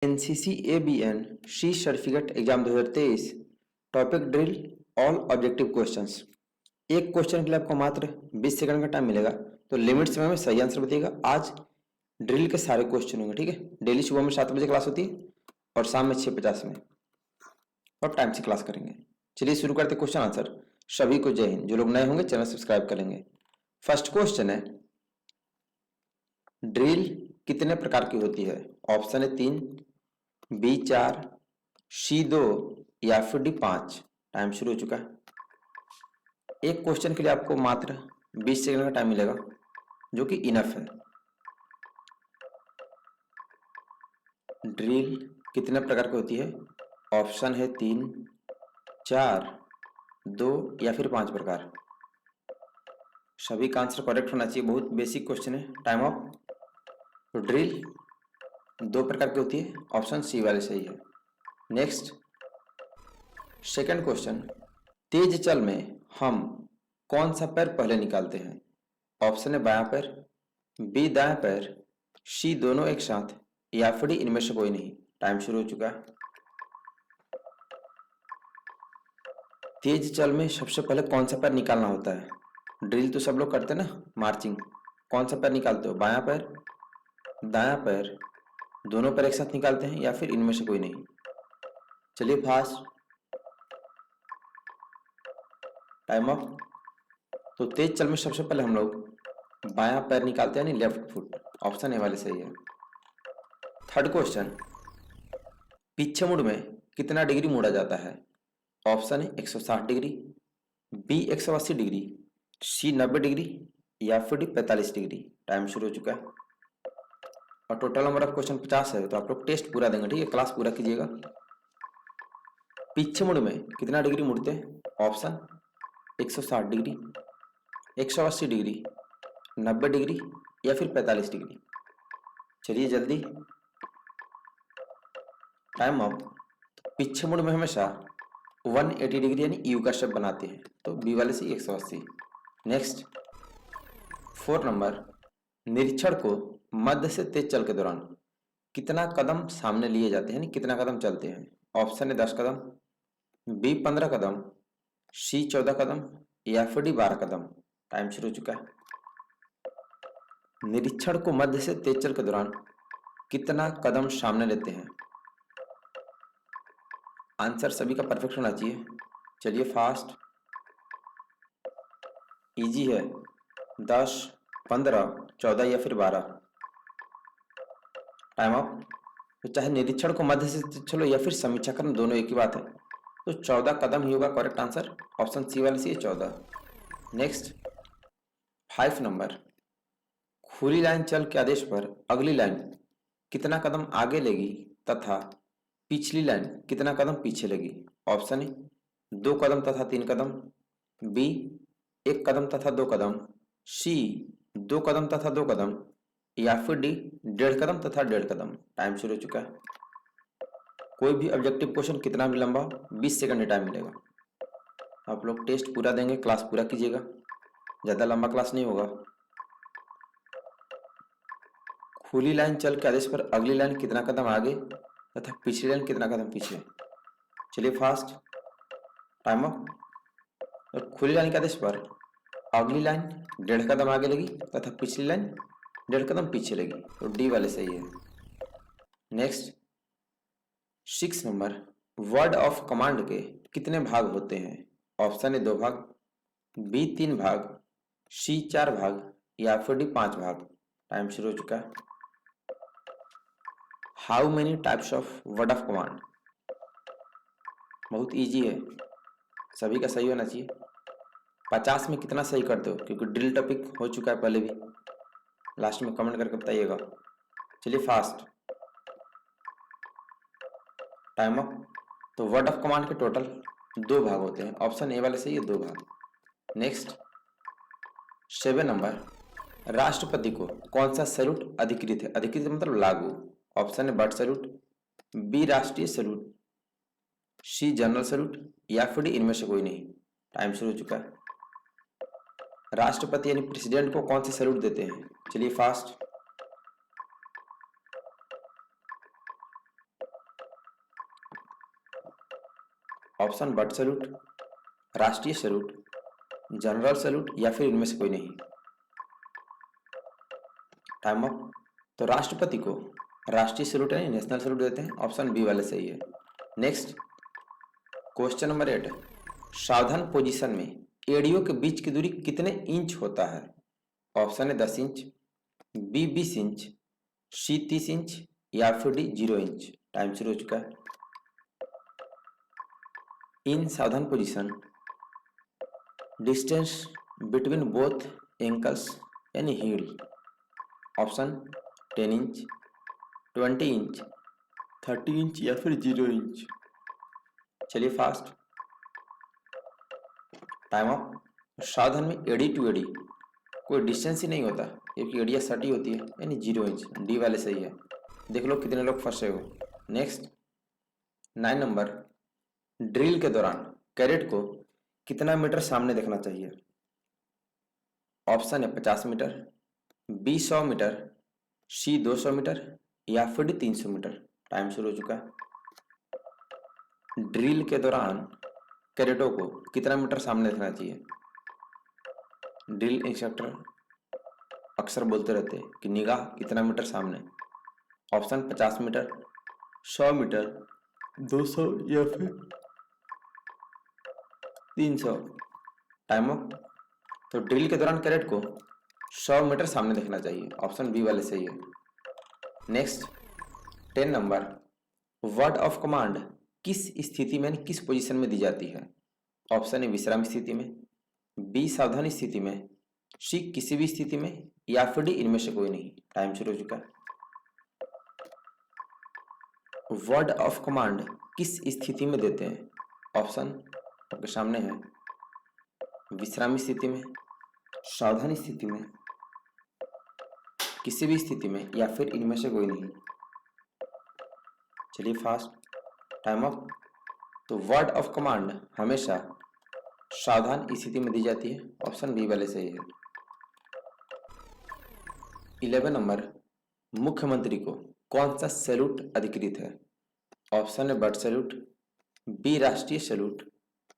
NCC ABN she certificate exam 2023 topic drill all objective questions. एक question के लिए आपको मात्र 20 सेकंड का टाइम मिलेगा, तो लिमिट समय में सही आंसर बताइएगा। आज ड्रिल के सारे क्वेश्चन होंगे, ठीक है। डेली सुबह में 7 बजे क्लास होती है और शाम में 6:50 में, और टाइम से क्लास करेंगे। चलिए शुरू करते क्वेश्चन आंसर। सभी को जय हिंद। जो लोग नए होंगे चैनल सब्सक्राइब कर लेंगे। फर्स्ट क्वेश्चन है, ड्रिल कितने प्रकार की होती है? ऑप्शन है 3, बी 4, सी 2 या फिर डी 5। टाइम शुरू हो चुका है। एक क्वेश्चन के लिए आपको मात्र 20 सेकंड का टाइम मिलेगा, जो कि इनफ है। ड्रिल कितने प्रकार की होती है? ऑप्शन है 3, 4, 2 या फिर 5 प्रकार। सभी का आंसर करेक्ट होना चाहिए। बहुत बेसिक क्वेश्चन है। Time of. तो ड्रिल 2 प्रकार की होती है, ऑप्शन सी वाले सही है। नेक्स्ट सेकंड क्वेश्चन, तेज चल में हम कौन सा पैर पहले निकालते हैं? ऑप्शन है बायां पैर, बी दायां पैर, सी दोनों एक साथ या फिर डी इनमें से कोई नहीं। टाइम शुरू हो चुका है। तेज चल में सबसे पहले कौन सा पैर निकालना होता है? ड्रिल तो सब लोग करते हैं ना, मार्चिंग। कौन सा पैर निकालते हो? बायां पैर, दायां पैर, दोनों पैर एक साथ निकालते हैं या फिर इनमें से कोई नहीं? चलिए फास्ट। Time of. तो तेज चल में सबसे पहले हम लोग बायां पैर निकालते हैं, यानी लेफ्ट फुट। ऑप्शन ए वाले सही है। थर्ड क्वेश्चन, पीछे मुड़ में कितना डिग्री मोड़ा जाता है? ऑप्शन है 160 डिग्री, बी 180 डिग्री, सी 90 डिग्री या फिर डी 45 डिग्री। टाइम शुरू हो चुका है। और टोटल नंबर ऑफ क्वेश्चन 50 है, तो आप लोग टेस्ट पूरा देंगे, ठीक है। क्लास पूरा कीजिएगा। पीछे मुड़ में कितना डिग्री मुड़ते हैं? ऑप्शन 160 डिग्री, 180 डिग्री, 90 डिग्री या फिर 45 डिग्री। चलिए जल्दी। Time of. पीछे मुड़ में हमेशा 180 डिग्री यानी यू का शेप बनाते हैं, तो बी वाले से 180। नेक्स्ट 4 नंबर, निरीक्षण को मध्य से तेज चल के दौरान कितना कदम सामने लिए जाते हैं, यानी कितना कदम चलते हैं? ऑप्शन है 10 कदम, बी 15 कदम, सी 14 कदम या फिर डी 12 कदम। टाइम शुरू हो चुका है। निरीक्षण को मध्य से तेज चल के दौरान कितना कदम सामने लेते हैं? आंसर सभी का परफेक्ट होना चाहिए। चलिए फास्ट। इजी है। 10, 15, 14 या फिर 12। Time up. तो चाहे निरीक्षण को मध्य से चलो या फिर समीक्षा क्रम, दोनों एक ही बात है। तो 14 कदम ही होगा करेक्ट आंसर। ऑप्शन सी वाले से 14। नेक्स्ट 5 नंबर, खुली लाइन चल के आदेश पर अगली लाइन कितना कदम आगे लेगी तथा पिछली लाइन कितना कदम पीछे लेगी? ऑप्शन है 2 कदम तथा 3 कदम, बी 1 कदम तथा 2 कदम, सी 2 कदम तथा 2 कदम या फिर डी 1.5 कदम तथा 1.5 कदम। टाइम शुरू हो चुका है। कोई भी ऑब्जेक्टिव क्वेश्चन कितना भी लंबा, 20 सेकंड टाइम मिलेगा। आप लोग टेस्ट पूरा देंगे, क्लास पूरा कीजिएगा, ज्यादा लंबा क्लास नहीं होगा। खुली लाइन चल के आदेश पर अगली लाइन कितना कदम आगे तथा पिछली लाइन कितना कदम पीछे? चलिए फास्ट। Time up. और खुली लाइन के आदेश पर अगली लाइन 1.5 कदम आगे लेगी तथा पिछली लाइन 1.5 कदम पीछे लेगी, तो डी वाले सही है। Next 6 number, word of command के कितने भाग होते हैं? ऑप्शन है 2 भाग, बी 3 भाग, सी 4 भाग या फिर डी 5 भाग। टाइम शुरू हो चुका है। How many types of word of command? बहुत इजी है, सभी का सही होना चाहिए। 50 में कितना सही करते हो, क्योंकि ड्रिल टॉपिक हो चुका है पहले भी। लास्ट में कमेंट करके बताइएगा। चलिए फास्ट। Time up. तो वर्ड ऑफ कमांड के टोटल 2 भाग होते हैं। ऑप्शन ए वाले से ये 2 भाग। नेक्स्ट 7 नंबर, राष्ट्रपति को कौन सा सैल्यूट अधिकृत है? अधिकृत मतलब लागू। ऑप्शन है बर्ड सैल्यूट, बी राष्ट्रीय सैल्यूट, सी जनरल सैल्यूट या फिर डी इनमें से कोई नहीं। टाइम शुरू हो चुका है। राष्ट्रपति यानी प्रेसिडेंट को कौन सा सैल्यूट देते हैं? चलिए फास्ट। ऑप्शन बट सैल्यूट, राष्ट्रीय सैल्यूट, जनरल सैल्यूट या फिर इनमें से कोई नहीं। Time up. तो राष्ट्रपति को राष्ट्रीय सैल्यूट यानी नेशनल सैल्यूट देते हैं, ऑप्शन बी वाले सही है। नेक्स्ट क्वेश्चन नंबर 8, सावधान पोजीशन में एड़ियों के बीच की दूरी कितने इंच होता है? ऑप्शन है 10 इंच, बी 20 इंच, सी 30 इंच या फिर डी 0 इंच। टाइम शुरू हो चुका है। इन सावधान position distance between both ankles यानी heel, option 10 inch, 20 inch, 30 inch या फिर 0 इंच। चलिए फास्ट, टाइम अप। सावधान में एडी टू एडी कोई डिस्टेंस ही नहीं होता क्योंकि एडिया सटी होती है यानी 0 इंच। डी वाले सही है। देख लो कितने लोग फंसे हो। नेक्स्ट 9 नंबर, ड्रिल के दौरान कैडेट को कितना मीटर सामने देखना चाहिए? ऑप्शन है 50 मीटर, बी 100 मीटर, सी 200 मीटर या फिर डी 300 मीटर। टाइम शुरू हो चुका है। ड्रिल के दौरान कैडेटों को कितना मीटर सामने देखना चाहिए? ड्रिल इंस्ट्रक्टर अक्सर बोलते रहते हैं कि निगाह कितना मीटर सामने। ऑप्शन 50 मीटर, 100 मीटर, 200 या फिर 300। Time up. तो ड्रिल के दौरान कैडेट को 100 मीटर सामने देखना चाहिए, ऑप्शन बी वाले सही है। Next 10 number, word of command किस स्थिति में किस पोजीशन में दी जाती है? ऑप्शन है विश्राम स्थिति में, बी सावधानी स्थिति में, सी किसी भी स्थिति में या फिर डी इनमें से कोई नहीं। टाइम शुरू हो चुका है। वर्ड ऑफ कमांड किस स्थिति में देते हैं? ऑप्शन आपके सामने है, विश्रामी स्थिति में, सावधानी स्थिति में, किसी भी स्थिति में या फिर इनमें से कोई नहीं। चलिए फास्ट, टाइम अप। तो वर्ड ऑफ कमांड हमेशा सावधान स्थिति में दी जाती है, ऑप्शन बी वाले सही है। 11 नंबर, मुख्यमंत्री को कौन सा सैल्यूट अधिकृत है? ऑप्शन है बट सैल्यूट, बी राष्ट्रीय सैल्यूट,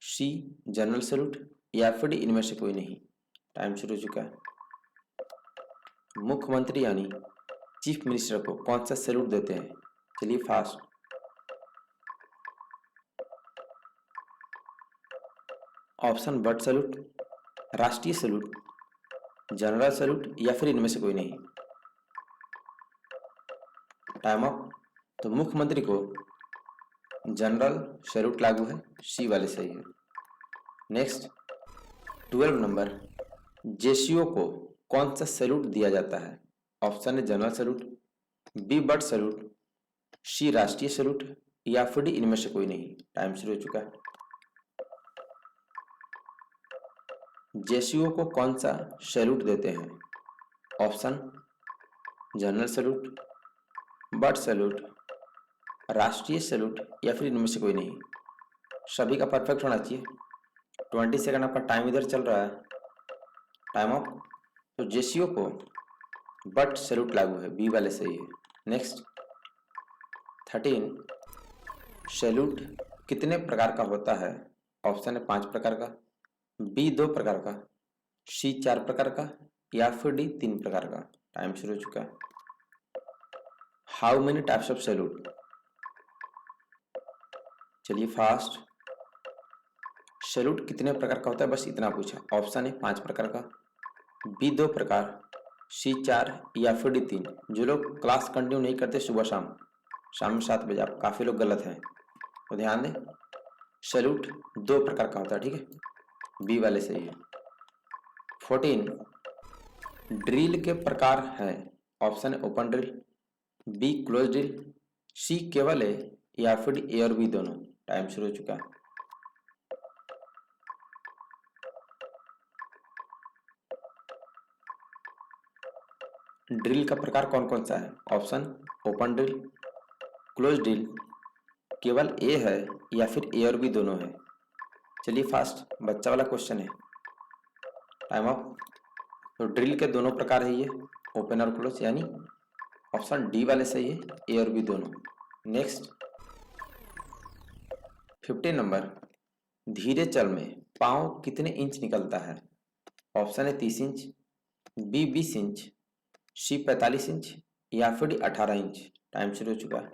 सी जनरल सैल्यूट या फिर डी इनमें से कोई नहीं। टाइम शुरू हो चुका है। मुख्यमंत्री यानी चीफ मिनिस्टर को कौन सा सैल्यूट देते हैं? चलिए फास्ट, ऑप्शन बट सैल्यूट, राष्ट्रीय सैल्यूट, जनरल सैल्यूट या फिर इनमें से कोई नहीं। Time up. तो मुख्यमंत्री को जनरल सैल्यूट लागू है, सी वाले सही है। नेक्स्ट 12 नंबर, जेसीओ को कौन सा सैल्यूट दिया जाता है? ऑप्शन है general salute, B but salute, C राष्ट्रीय सैल्यूट या फिर डी इनमें से कोई नहीं। टाइम शुरू हो चुका है। जेसीओ को कौन सा सैल्यूट देते हैं? Option general salute, but salute, राष्ट्रीय सैल्यूट या फिर इनमें से कोई नहीं। सभी का परफेक्ट होना चाहिए। 20 सेकंड आपका टाइम इधर चल रहा है। Time up. तो जेसीओ को बट सैल्यूट लागू है, बी वाले सही है। नेक्स्ट 13, सैल्यूट कितने प्रकार का होता है? ऑप्शन है 5 प्रकार का, बी 2 प्रकार का, सी 4 प्रकार का या फिर डी 3 प्रकार का। टाइम शुरू हो चुका है। How many types of salute? चलिए फास्ट, सैल्यूट कितने प्रकार का होता है बस इतना पूछा। ऑप्शन है 5 प्रकार का, बी 2 प्रकार, सी 4 या फिर डी 3। जो लोग क्लास कंटिन्यू नहीं करते सुबह शाम में 7 बजे, आप काफी लोग गलत हैं तो ध्यान दें। सैल्यूट 2 प्रकार का होता है, ठीक है, बी वाले सही है। 14, ड्रिल के प्रकार हैं। ऑप्शन है open drill, B close drill, C केवल ए या फिर ए और बी दोनों। टाइम शुरू हो चुका है। ड्रिल का प्रकार कौन कौन सा है? Option open drill, close drill, केवल ए है या फिर ए और बी दोनों है। चलिए फास्ट, बच्चा वाला क्वेश्चन है। Time up. तो ड्रिल के दोनों प्रकार है ये, ओपन और क्लोज, यानी ऑप्शन डी वाले सही है, ए और बी दोनों। नेक्स्ट 15 नंबर, धीरे चल में पाँव कितने इंच निकलता है? ऑप्शन है 30 इंच, बी 20 इंच, सी 45 इंच या फिर डी 18 इंच। टाइम शुरू हो चुका है।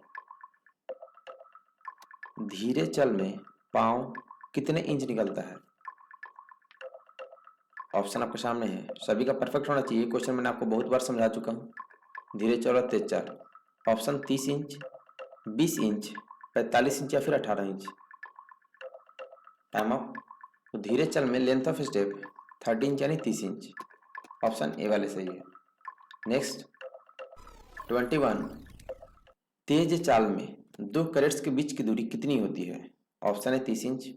धीरे चल में पाँव कितने इंच निकलता है? ऑप्शन आपके सामने है, सभी का परफेक्ट होना चाहिए। क्वेश्चन मैंने आपको बहुत बार समझा चुका हूँ। धीरे चल और तेज चल, ऑप्शन 30 इंच, 20 इंच, 45 इंच या फिर 18 इंच। Time up. तो धीरे चल में लेंथ ऑफ स्टेप 30 इंच यानी 30 इंच। ऑप्शन ए वाले सही है। नेक्स्ट 21, तेज चाल में दो कैरेट्स के बीच की दूरी कितनी होती है? ऑप्शन है 30 इंच,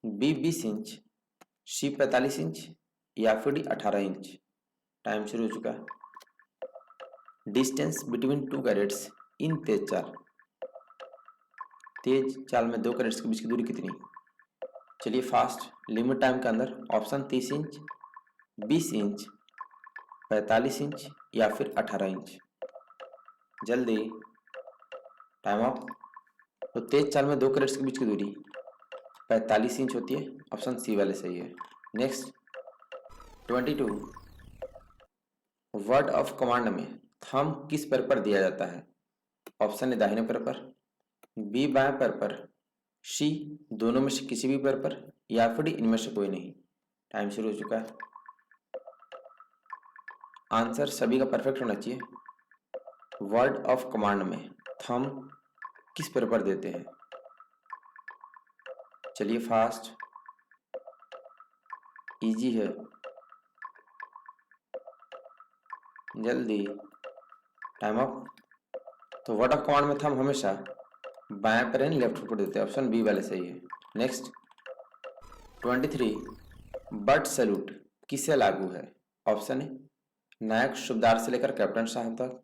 बी 20 इंच, सी 45 इंच या फिर डी 18 इंच। टाइम शुरू हो चुका है। डिस्टेंस बिटवीन टू कैरेट्स इन तेज चाल, तेज चाल में दो कैरेट्स के बीच की दूरी कितनी? चलिए फास्ट, लिमिट टाइम के अंदर। ऑप्शन 30 इंच, 20 इंच, 45 इंच या फिर 18 इंच। जल्दी, टाइम अप। तो तेज चाल में दो कैरेट्स के बीच की दूरी 45 इंच होती है। ऑप्शन सी वाले सही है। नेक्स्ट 22, वर्ड ऑफ कमांड में थंब किस पैर पर दिया जाता है? ऑप्शन है दाहिने पैर पर, बी बाएं पैर पर, सी दोनों में से किसी भी पैर पर या फिर डी इनमें से कोई नहीं। टाइम शुरू हो चुका है। आंसर सभी का परफेक्ट होना चाहिए। वर्ड ऑफ कमांड में थंब किस पैर पर देते हैं? चलिए फास्ट, इजी है, जल्दी, टाइम अप। तो वर्ड ऑफ कमांड में थंब हमेशा बाएं पैर यानी लेफ्ट पर देते हैं। ऑप्शन बी वाले सही है। नेक्स्ट 23, बट सैल्यूट किसे लागू है? ऑप्शन है नायक सूबेदार से लेकर कैप्टन साहब तक,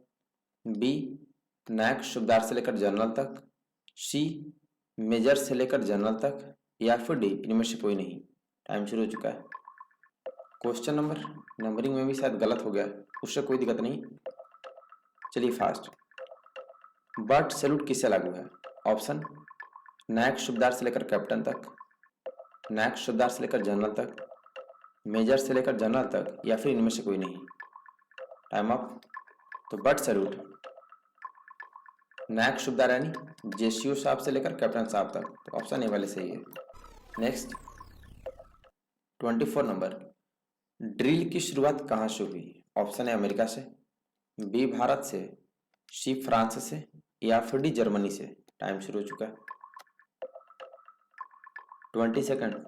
बी नायक सूबेदार से लेकर जनरल तक, सी मेजर से लेकर जनरल तक या फिर डी इनमें से कोई नहीं। टाइम शुरू हो चुका है। क्वेश्चन नंबर नंबरिंग में भी शायद गलत हो गया, उससे कोई दिक्कत नहीं। चलिए फास्ट, बट सैल्यूट किससे लागू है? ऑप्शन नायक सूबेदार से लेकर कैप्टन तक, नायक सूबेदार से लेकर जनरल तक, मेजर से लेकर जनरल तक या फिर इनमें से कोई नहीं। Time up. तो बट सैल्यूट नायक सूबेदार यानी जेसीओ साहब से लेकर कैप्टन साहब तक। तो ऑप्शन ए वाले सही है। नेक्स्ट 24 नंबर, ड्रिल की शुरुआत कहाँ से हुई? ऑप्शन है अमेरिका से, बी भारत से, सी फ्रांस से या फिर डी जर्मनी से। टाइम शुरू हो चुका है। 20 सेकंड।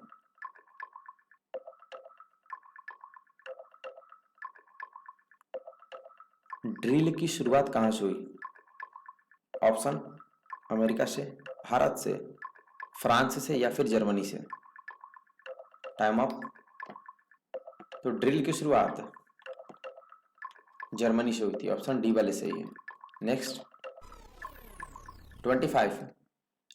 ड्रिल की शुरुआत कहाँ से हुई? ऑप्शन अमेरिका से, भारत से, फ्रांस से या फिर जर्मनी से। Time up. तो ड्रिल की शुरुआत जर्मनी से हुई थी। ऑप्शन डी वाले सही है। नेक्स्ट 25,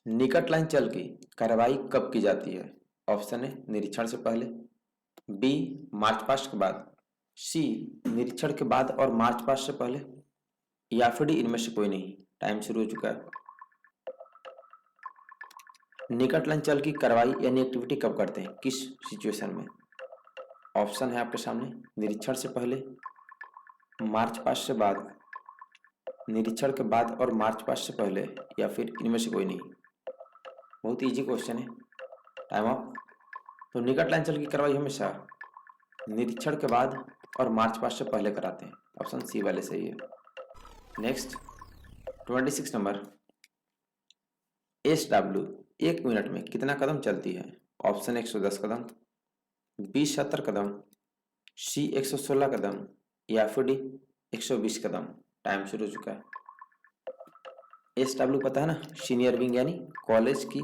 निकट लाइन चल की कार्रवाई कब की जाती है? ऑप्शन है निरीक्षण से पहले, बी मार्च पास्ट के बाद, सी निरीक्षण के बाद और मार्च पास्ट से पहले या फिर डी इनमें से कोई नहीं। टाइम शुरू हो चुका है। निकट लाइन चल की कार्रवाई यानी एक्टिविटी कब करते हैं, किस सिचुएशन में? ऑप्शन है आपके सामने, निरीक्षण से पहले, मार्च पास्ट से बाद, निरीक्षण के बाद और मार्च पास्ट से पहले या फिर इनमें से कोई नहीं। बहुत इजी क्वेश्चन है। Time up. तो निकट लाइन चल की कार्रवाई हमेशा निरीक्षण के बाद और मार्च पास्ट से पहले कराते हैं। ऑप्शन सी वाले सही है। नेक्स्ट 26 नंबर, SW 1 मिनट में कितना कदम चलती है? ऑप्शन 110 कदम, बी 70 कदम, सी 116 कदम या फिर डी 120 कदम। टाइम शुरू हो चुका है। SW पता है ना, सीनियर विंग यानी कॉलेज की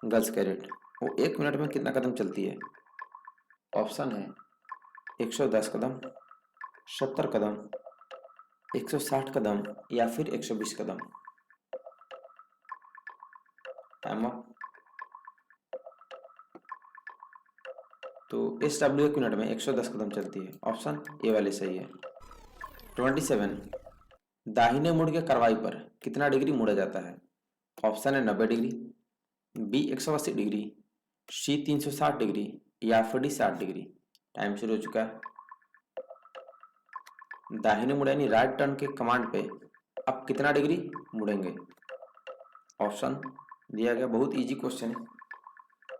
गर्ल्स कैडेट। वो 1 मिनट में कितना कदम चलती है? ऑप्शन है 110 कदम, 70 कदम, 160 कदम या फिर 120 कदम। Time up. तो SW 1 मिनट में 110 कदम चलती है। ऑप्शन ए वाले सही है। 27, दाहिने मुड़ के कार्रवाई पर कितना डिग्री मुड़ा जाता है? ऑप्शन है 90 डिग्री, बी 180 डिग्री, सी 360 डिग्री या फिर डी 60 डिग्री। टाइम शुरू हो चुका है। दाहिने मुड़े यानी राइट टर्न के कमांड पे आप कितना डिग्री मुड़ेंगे? ऑप्शन दिया गया, बहुत इजी क्वेश्चन है,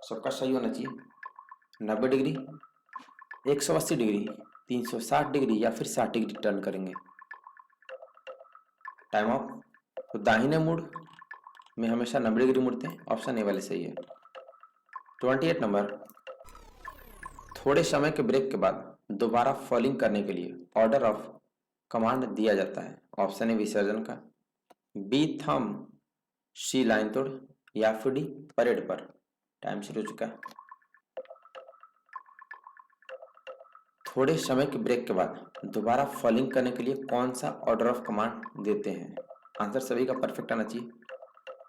सबका सही होना चाहिए। 90 डिग्री, 180 डिग्री, 360 डिग्री या फिर 60 डिग्री टर्न करेंगे। Time of. तो दाहिने मुड़ में हमेशा 90 डिग्री मुड़ते हैं, ऑप्शन ए वाले सही है। 28 नंबर, थोड़े समय के ब्रेक के बाद दोबारा फॉलिंग करने के लिए ऑर्डर ऑफ कमांड दिया जाता है। ऑप्शन ए विसर्जन का, बी थम, सी लाइन तोड़ या फिर डी परेड पर। टाइम शुरू हो चुका है। थोड़े समय के ब्रेक के बाद दोबारा फॉलिंग करने के लिए कौन सा ऑर्डर ऑफ कमांड देते हैं? आंसर सभी का परफेक्ट आना चाहिए।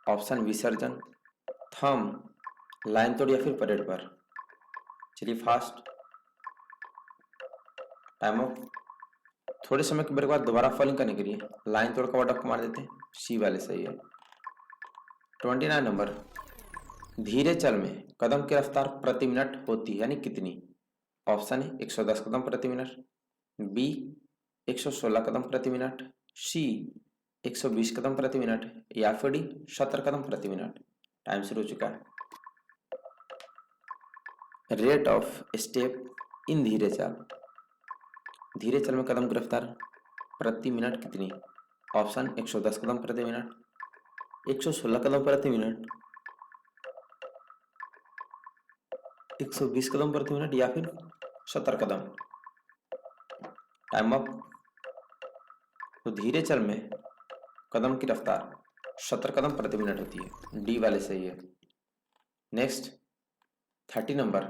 ऑप्शन विसर्जन, थम, लाइन तोड़ या फिर परेड पर। चलिए फास्ट। Time of. थोड़े समय के ब्रेक के बाद दोबारा फॉलिंग करने के लिए लाइन तोड़ का ऑर्डर ऑफ कमांड देते हैं, सी वाले सही है। 29 नंबर, धीरे चल में कदम की रफ्तार प्रति मिनट होती है यानी कितनी? ऑप्शन है 110 कदम प्रति मिनट, बी 116 कदम प्रति मिनट, सी 120 कदम प्रति मिनट या फिर डी 70 कदम प्रति मिनट। टाइम शुरू हो चुका है। रेट ऑफ स्टेप इन धीरे चाल, धीरे चल में कदम की रफ्तार प्रति मिनट कितनी? ऑप्शन 110 कदम प्रति मिनट, 116 कदम प्रति मिनट, 120 कदम प्रति मिनट या फिर 70 कदम। Time up. तो धीरे चल में कदम की रफ्तार 70 कदम प्रति मिनट होती है, डी वाले सही है। नेक्स्ट 30 नंबर,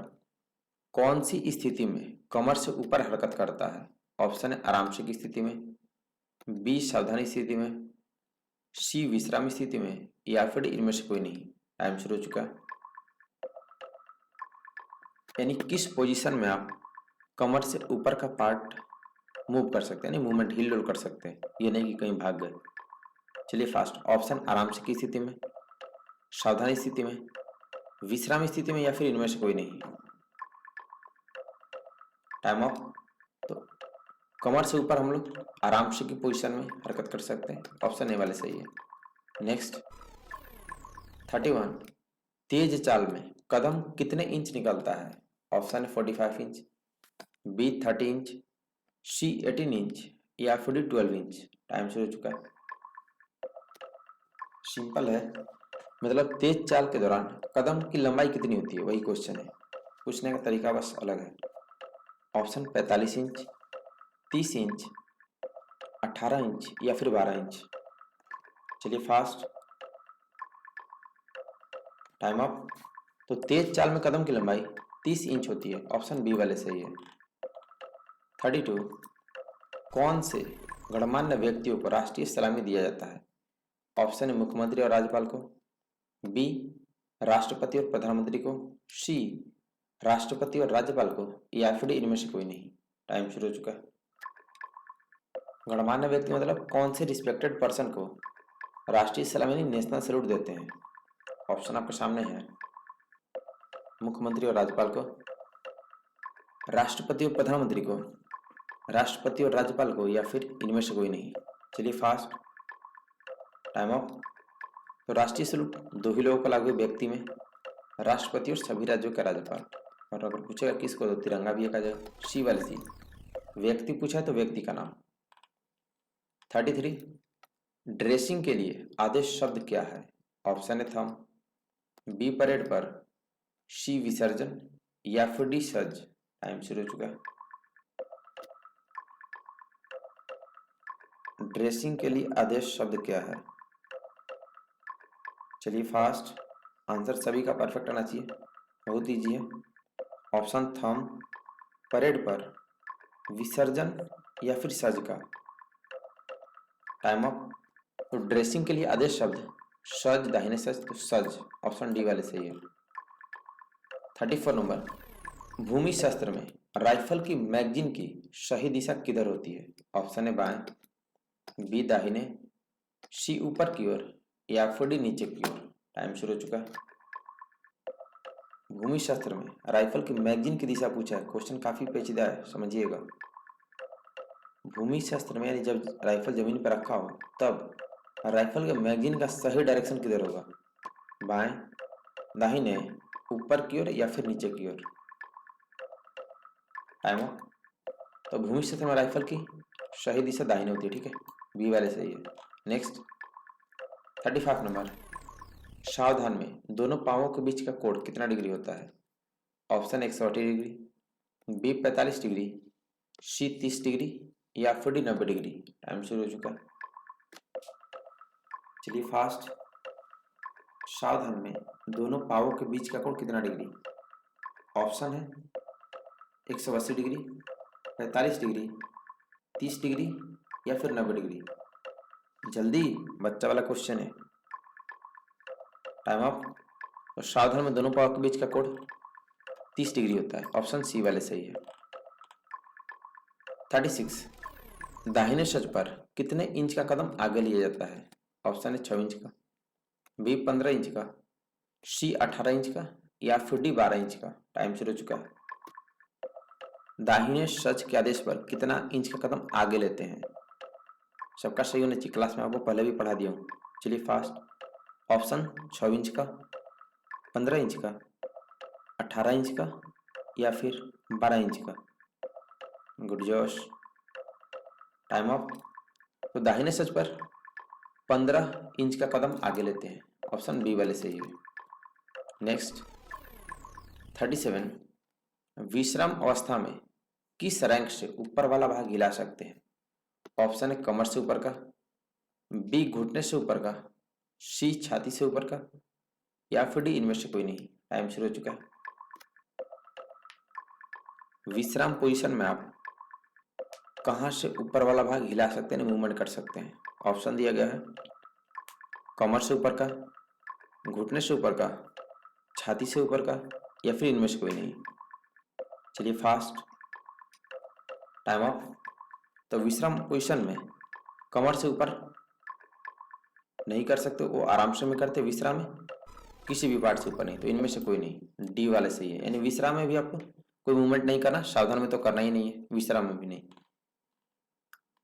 कौन सी स्थिति में कमर से ऊपर हरकत करता है? ऑप्शन है आराम से की स्थिति में, बी सावधानी स्थिति में, सी विश्राम स्थिति में या फिर इनमें से कोई नहीं। टाइम शुरू हो चुका है। यानी किस पोजीशन में आप कमर से ऊपर का पार्ट मूव कर सकते हैं, यानी मूवमेंट हिल डुल कर सकते हैं, ये नहीं कि कहीं भाग गए। चलिए फास्ट। ऑप्शन आराम से की स्थिति में, सावधानी स्थिति में, विश्राम स्थिति में या फिर इनमें से कोई नहीं। Time of. तो कमर से ऊपर हम लोग आराम से की पोजीशन में हरकत कर सकते हैं, ऑप्शन ए वाले सही है। नेक्स्ट 31, तेज चाल में कदम कितने इंच निकलता है? ऑप्शन 45 इंच, बी 30 इंच, सी 18 इंच या फिर 12 इंच। टाइम शुरू हो चुका है। सिंपल है, मतलब तेज चाल के दौरान कदम की लंबाई कितनी होती है वही क्वेश्चन है, पूछने का तरीका बस अलग है। ऑप्शन 45 इंच, 30 इंच, 18 इंच या फिर 12 इंच। चलिए फास्ट। Time up. तो तेज चाल में कदम की लंबाई 30 इंच होती है, ऑप्शन बी वाले सही है। 32, कौन से गणमान्य व्यक्तियों को राष्ट्रीय सलामी दिया जाता है? ऑप्शन है मुख्यमंत्री और राज्यपाल को, बी राष्ट्रपति और प्रधानमंत्री को, सी राष्ट्रपति और राज्यपाल को या फिर इनमें से कोई नहीं। टाइम शुरू हो चुका है। गणमान्य व्यक्ति मतलब कौन से रिस्पेक्टेड पर्सन को राष्ट्रीय सलामी नेशनल सैल्यूट देते हैं? ऑप्शन आपके सामने है, मुख्यमंत्री और राज्यपाल को, राष्ट्रपति और प्रधानमंत्री को, राष्ट्रपति और राज्यपाल को या फिर इनमें से कोई नहीं। चलिए फास्ट। Time of. तो राष्ट्रीय सैल्यूट दो ही लोगों को लागू है व्यक्ति में, राष्ट्रपति और सभी राज्यों का राज्यपाल। और अगर पूछेगा किसको तो तिरंगा भी कहा जाएगा, सी वाली सी। व्यक्ति पूछा है तो व्यक्ति का नाम। 33, ड्रेसिंग के लिए आदेश शब्द क्या है? ऑप्शन है थम, बी परेड पर, सी विसर्जन या फिर डी सज। टाइम शुरू हो चुका है। ड्रेसिंग के लिए आदेश शब्द क्या है? चलिए फास्ट। आंसर सभी का परफेक्ट आना चाहिए, बहुत ईजी है। ऑप्शन थम, परेड पर, विसर्जन या फिर सज का। Time up. तो ड्रेसिंग के लिए आदेश शब्द सज, दाहिने सज तो सज, ऑप्शन डी वाले सही है। 34 नंबर, भूमि शस्त्र में राइफल की मैगजीन की सही दिशा किधर होती है? ऑप्शन है बाएं, बी दाहिने, सी ऊपर की ओर या फिर डी नीचे की ओर। टाइम शुरू हो चुका है। भूमि शास्त्र में राइफल की मैगजीन की दिशा पूछा है, क्वेश्चन काफी पेचीदा है, समझिएगा। भूमि शास्त्र में यानी जब राइफल जमीन पर रखा हो तब राइफल के मैगजीन का सही डायरेक्शन किधर होगा, बाएं, दाहिने, ऊपर की ओर या फिर नीचे की ओर। Time up. तो भूमि शास्त्र में राइफल की सही दिशा दाहिने होती है, ठीक है, बी वाले सही है। नेक्स्ट 35 नंबर, सावधान में दोनों पांवों के बीच का कोण कितना डिग्री होता है? ऑप्शन 180 डिग्री, बी 45 डिग्री, सी 30 डिग्री या फिर डी 90 डिग्री। टाइम शुरू हो चुका है, चलिए फास्ट। सावधान में दोनों पांवों के बीच का कोण कितना डिग्री? ऑप्शन है 180 डिग्री, 45 डिग्री, 30 डिग्री या फिर 90 डिग्री। जल्दी, बच्चा वाला क्वेश्चन है। Time up. तो सावधान में दोनों पांवों के बीच का कोण 30 डिग्री होता है, ऑप्शन सी वाले सही है। 36, दाहिने सज पर कितने इंच का कदम आगे लिया जाता है? ऑप्शन है 6 इंच का, बी 15 इंच का, सी 18 इंच का या फिर डी 12 इंच का। टाइम शुरू हो चुका है। दाहिने सज के आदेश पर कितना इंच का कदम आगे लेते हैं? सबका सही होना चाहिए, क्लास में आपको पहले भी पढ़ा दिया हूँ। चलिए फास्ट। ऑप्शन 6 इंच का, 15 इंच का, 18 इंच का या फिर 12 इंच का। गुड जोश। Time up. तो दाहिने सज पर 15 इंच का कदम आगे लेते हैं, ऑप्शन बी वाले सही है। नेक्स्ट 37, विश्राम अवस्था में किस रैंक से ऊपर वाला भाग हिला सकते हैं? ऑप्शन है कमर से ऊपर का, बी घुटने से ऊपर का, सी छाती से ऊपर का या फिर डी इनमें से कोई नहीं। टाइम शुरू हो चुका है। विश्राम पोजीशन में आप कहां से ऊपर वाला भाग हिला सकते हैं, मूवमेंट कर सकते हैं? ऑप्शन दिया गया है कमर से ऊपर का, घुटने से ऊपर का, छाती से ऊपर का या फिर इनमें से कोई नहीं। चलिए फास्ट। Time of. तो विश्राम पोजीशन में कमर से ऊपर नहीं कर सकते, वो आराम से में करते, विश्राम में किसी भी पार्ट से ऊपर नहीं, तो इनमें से कोई नहीं, डी वाले सही है। यानी विश्राम में भी आपको कोई मूवमेंट नहीं करना, सावधान में तो करना ही नहीं है, विश्राम में भी नहीं।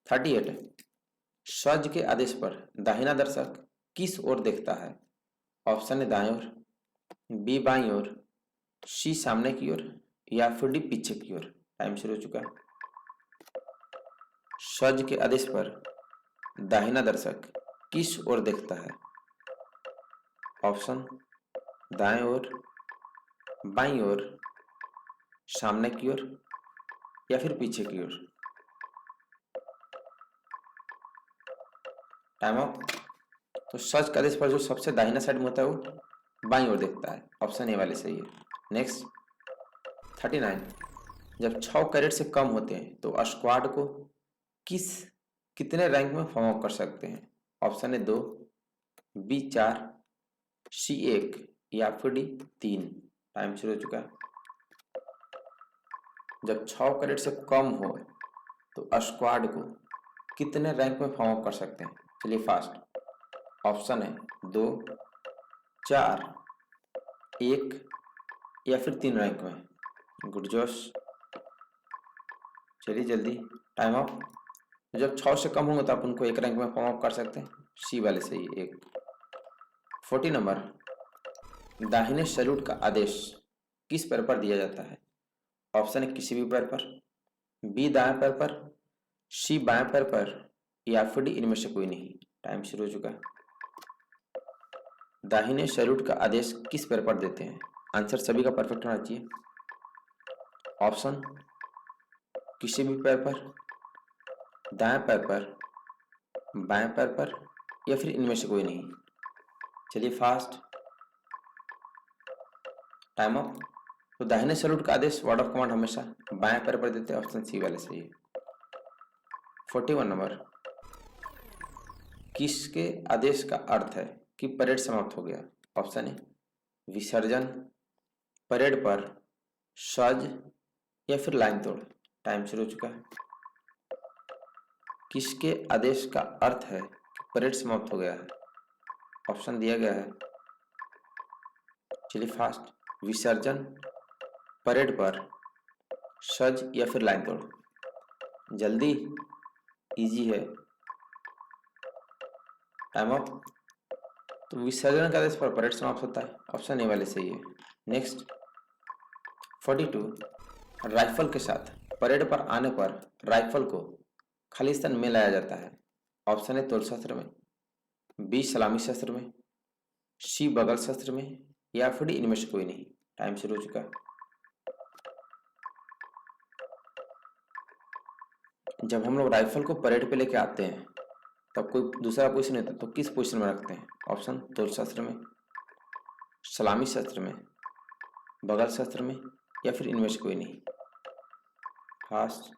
38, सज के आदेश पर दाहिना दर्शक किस ओर देखता है? ऑप्शन है दाएं ओर, बी बाईं ओर, सी सामने की ओर या फिर डी पीछे की ओर। टाइम शुरू हो चुका है। सज के आदेश पर दाहिना दर्शक किस ओर देखता है? ऑप्शन दाएं ओर, बाईं ओर, सामने की ओर या फिर पीछे की ओर। Time of. तो सज के आदेश पर जो सबसे दाहिना साइड में होता है वो बाईं ओर देखता है, ऑप्शन ए वाले सही है। नेक्स्ट 39, जब 6 कैरेट से कम होते हैं तो स्क्वाड को कितने रैंक में फॉर्म अप कर सकते हैं? ऑप्शन है 2, बी 4, सी 1 या फिर डी 3। टाइम शुरू हो चुका है। जब 6 कैरेट से कम हो तो स्क्वाड को कितने रैंक में फॉर्म अप कर सकते हैं? चलिए फास्ट। ऑप्शन है 2, 4, 1 या फिर 3 रैंक में। गुड जोश। चलिए जल्दी, टाइम ऑफ। जब 6 से कम होंगे तो आप उनको 1 रैंक में फॉर्म अप कर सकते हैं, सी वाले सही है 1। 40 नंबर, दाहिने सैल्यूट का आदेश किस पैर पर दिया जाता है? ऑप्शन है किसी भी पैर पर, बी दाएं पैर पर, सी बाएं पैर पर या फिर डी इनमें से कोई नहीं। टाइम शुरू हो चुका है। दाहिने सैल्यूट का आदेश किस पैर पर देते हैं? आंसर सभी का परफेक्ट होना चाहिए। ऑप्शन किसी भी पैर पर, दाएं पैर पर, बाएं पैर पर या फिर इनमें से कोई नहीं। चलिए फास्ट। Time up. तो दाहिने सैल्यूट का आदेश वर्ड ऑफ कमांड हमेशा बाएं पैर पर देते हैं, ऑप्शन सी वाले सही है। 41 नंबर, किसके आदेश का अर्थ है कि परेड समाप्त हो गया? ऑप्शन है विसर्जन, परेड पर, सज या फिर लाइन तोड़। टाइम शुरू हो चुका है। किसके आदेश का अर्थ है कि परेड समाप्त हो गया है? ऑप्शन दिया गया है, चलिए फास्ट। विसर्जन, परेड पर, सज या फिर लाइन तोड़। जल्दी, इजी है। Time up. तो विसर्जन के आदेश पर परेड समाप्त होता है, ऑप्शन ए वाले सही है। नेक्स्ट 42, राइफल के साथ परेड पर आने पर राइफल को खालिस्तान में लाया जाता है, ऑप्शन है तोर शस्त्र में, बी सलामी शस्त्र में, सी बगल शस्त्र में, या फिर डी इनमें से कोई नहीं। टाइम शुरू हो चुका है। जब हम लोग राइफल को परेड पे लेके आते हैं तब कोई दूसरा पोजीशन होता है, तो किस पोजीशन में रखते हैं? ऑप्शन तोर शस्त्र में, सलामी शस्त्र में, बगल शस्त्र में, या फिर इनमें से कोई नहीं। Fast,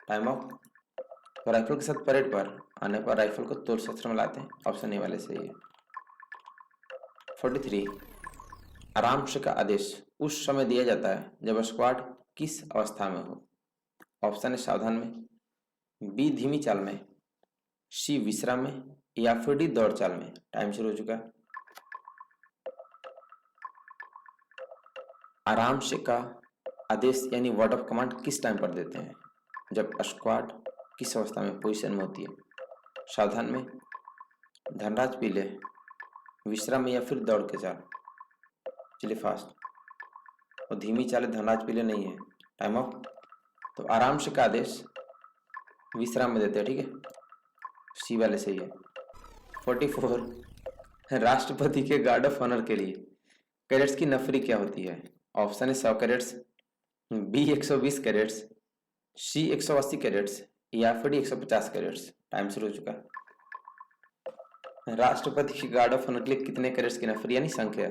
time of. तो राइफल के साथ परेड पर आने पर राइफल को तोर शस्त्र में लाते हैं, ऑप्शन ए वाले सही है। 43, आराम से का आदेश उस समय दिया जाता है जब स्क्वाड किस अवस्था में हो, ऑप्शन है सावधान में, बी धीमी चाल में, सी विश्राम में, या फिर डी दौड़ चाल में। टाइम शुरू हो चुका है। आराम से का आदेश यानी वर्ड ऑफ कमांड किस टाइम पर देते हैं? जब स्क्वाड किस अवस्था में पोजीशन में होती है? सावधान में, धनराज पीले, विश्राम में, या फिर दौड़ के चाल। चलिए फास्ट। और धीमी चाल धनराज पीले नहीं है। Time of. तो आराम से का आदेश विश्राम में देते हैं, ठीक है, सी वाले सही है। 44, राष्ट्रपति के गार्ड ऑफ ऑनर के लिए कैडेट्स की नफरी क्या होती है? ऑप्शन है 100 कैडेट्स, बी 120 कैडेट्स, सी 180 कैडेट्स, या फिर डी 150 कैडेट्स। टाइम शुरू हो चुका है। राष्ट्रपति के गार्ड ऑफ ऑनर के लिए कितने कैडेट्स की नफरी यानी संख्या?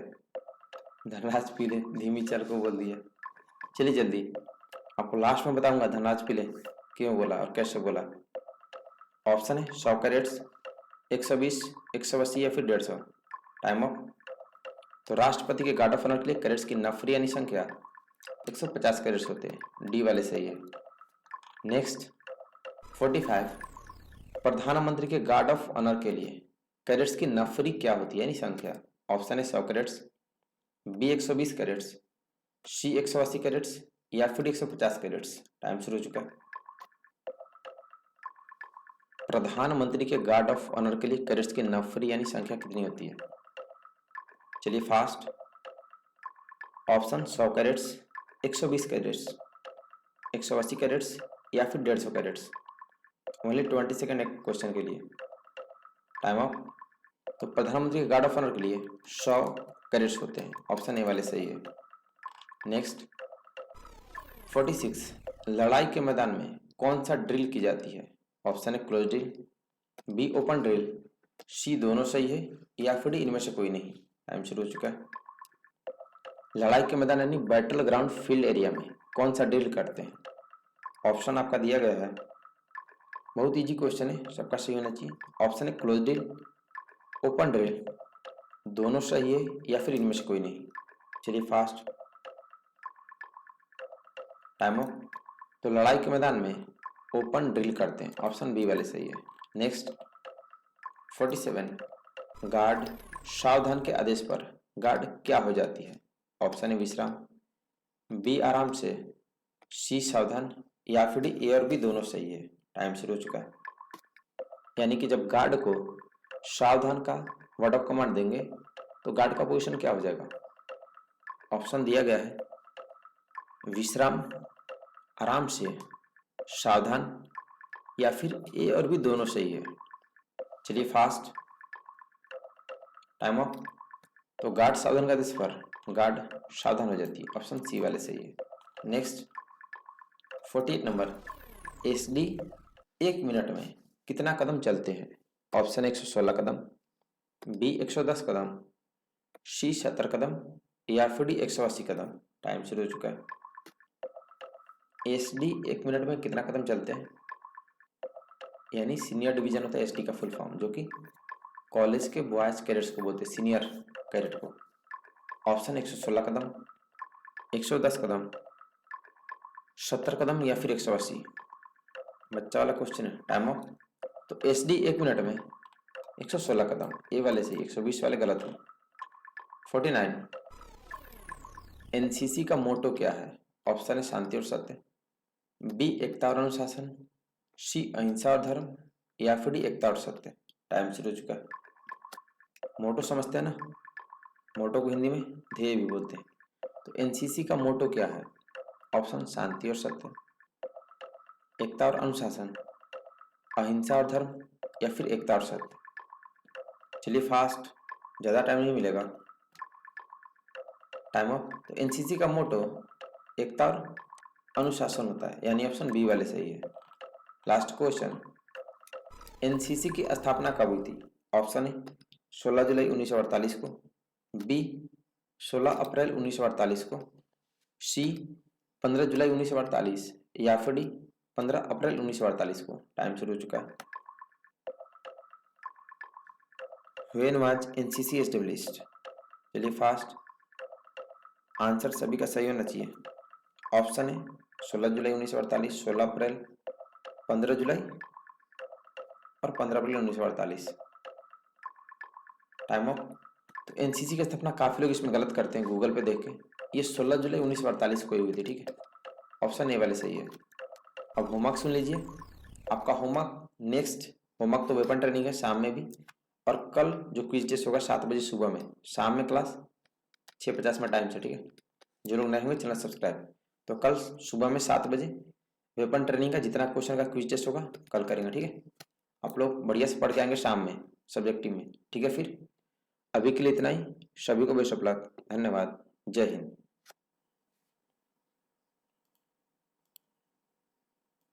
धनराज पीले धीमी चाल को बोल दिया। चलिए जल्दी, आपको लास्ट में बताऊंगा धनराज पीले क्यों बोला और कैसे बोला। ऑप्शन है 100 कैडेट्स, 120, 180, या फिर 150। Time of. तो राष्ट्रपति के गार्ड ऑफ ऑनर के लिए कैडेट्स की नफरी यानी संख्या 150 कैडेट्स होते हैं, डी वाले सही है। नेक्स्ट 45, प्रधानमंत्री के गार्ड ऑफ ऑनर के लिए कैडेट्स की नफरी क्या होती है यानी संख्या? ऑप्शन है 100 कैडेट्स, बी 120 कैडेट्स, सी 180 कैडेट्स, या फिर 150 कैडेट्स। टाइम शुरू हो चुका है। प्रधानमंत्री के गार्ड ऑफ ऑनर के लिए कैडेट्स की नफरी यानी संख्या कितनी होती है? चलिए fast. Option 100 cadets, 120 cadets, 180 cadets, या फिर 150 कैडेट्स। ओनली 20 सेकेंड एक क्वेश्चन के लिए। Time of. तो प्रधानमंत्री के गार्ड ऑफ ऑनर के लिए 100 कैडेट्स होते हैं, ऑप्शन ए वाले सही है। नेक्स्ट 46, लड़ाई के मैदान में कौन सा ड्रिल की जाती है? ऑप्शन है close drill, B open drill, C दोनों सही है, या फिर डी इनमें से कोई नहीं। टाइम शुरू हो चुका है। लड़ाई के मैदान यानी बैटल ग्राउंड फील्ड एरिया में कौन सा ड्रिल करते हैं? ऑप्शन आपका दिया गया है, बहुत इजी क्वेश्चन है, सबका सही होना चाहिए। ऑप्शन है क्लोज ड्रिल, ओपन ड्रिल, दोनों सही है, या फिर इनमें से कोई नहीं। चलिए फास्ट। Time of. तो लड़ाई के मैदान में ओपन ड्रिल करते हैं, ऑप्शन बी वाले सही है। नेक्स्ट 47, गार्ड सावधान के आदेश पर गार्ड क्या हो जाती है? ऑप्शन है विश्राम, बी आराम से, सी सावधान, या फिर डी ए और बी दोनों सही है। टाइम शुरू हो चुका है। यानी कि जब गार्ड को सावधान का वर्ड ऑफ कमांड देंगे तो गार्ड का पोजीशन क्या हो जाएगा? ऑप्शन दिया गया है विश्राम, आराम से, सावधान, या फिर ए और बी दोनों सही है। चलिए फास्ट। Time of. तो गार्ड सावधान का आदेश पर गार्ड सावधान हो जाती है, ऑप्शन सी वाले सही है। नेक्स्ट 48 नंबर, एसडी 1 मिनट में कितना कदम चलते हैं? ऑप्शन 116 कदम, बी 110 कदम, सी 70 कदम, या फिर डी 180 कदम। टाइम शुरू हो चुका है। एसडी 1 मिनट में कितना कदम चलते हैं यानी सीनियर डिवीजन होता है एसडी का फुल फॉर्म, जो कि कॉलेज के बॉयज कैडेट्स को बोलते हैं, सीनियर कैडेट को। ऑप्शन 116 कदम, 110 कदम, 70 कदम, या फिर 180। बच्चा वाला क्वेश्चन है। Time of. तो एसडी 1 मिनट में 116 कदम, ए वाले से 120 वाले गलत हो। 49, एनसीसी का मोटो क्या है? ऑप्शन है शांति और सत्य, बी एकता और अनुशासन, सी अहिंसा और धर्म, या फिर डी एकता और सत्य। टाइम शुरू हो चुका है। मोटो समझते हैं ना, मोटो को हिंदी में ध्येय भी बोलते हैं। तो एनसीसी का मोटो क्या है? ऑप्शन शांति और सत्य, एकता और अनुशासन, अहिंसा और धर्म, या फिर एकता और सत्य। चलिए फास्ट, ज़्यादा टाइम नहीं मिलेगा। Time up. तो एनसीसी का मोटो एकता और अनुशासन होता है, यानी ऑप्शन बी वाले सही है। लास्ट क्वेश्चन, एनसीसी की स्थापना कब हुई थी? ऑप्शन ए 16 जुलाई 1948 को, बी 16 अप्रैल 1948 को, सी 15 जुलाई 1948, या फिर डी 15 अप्रैल 1948 को। टाइम शुरू हो चुका है। When was NCC established? चलिए फास्ट, आंसर सभी का सही होना चाहिए। ऑप्शन है 16 जुलाई 1948, 16 अप्रैल, 15 जुलाई और 15 अप्रैल 1948। Time of. तो एनसीसी की स्थापना काफी लोग इसमें गलत करते हैं गूगल पे देख के, ये 16 जुलाई 1948 को ही हुई थी, ठीक है। ऑप्शन ए वाले सही है। अब होमवर्क सुन लीजिए, आपका होमवर्क नेक्स्ट होमवर्क तो वेपन ट्रेनिंग है शाम में भी, और कल जो क्विज टेस्ट होगा 7 बजे सुबह में, शाम में क्लास 6:50 में टाइम से, ठीक है। जो लोग नए हुए चैनल सब्सक्राइब। तो कल सुबह में 7 बजे वेपन ट्रेनिंग का जितना क्वेश्चन का क्विज टेस्ट होगा कल करेंगे, ठीक है। आप लोग बढ़िया से पढ़ के आएंगे शाम में सब्जेक्टिव में, ठीक है। फिर अभी के लिए इतना ही, सभी को बेस्ट ऑफ लक, धन्यवाद, जय हिंद।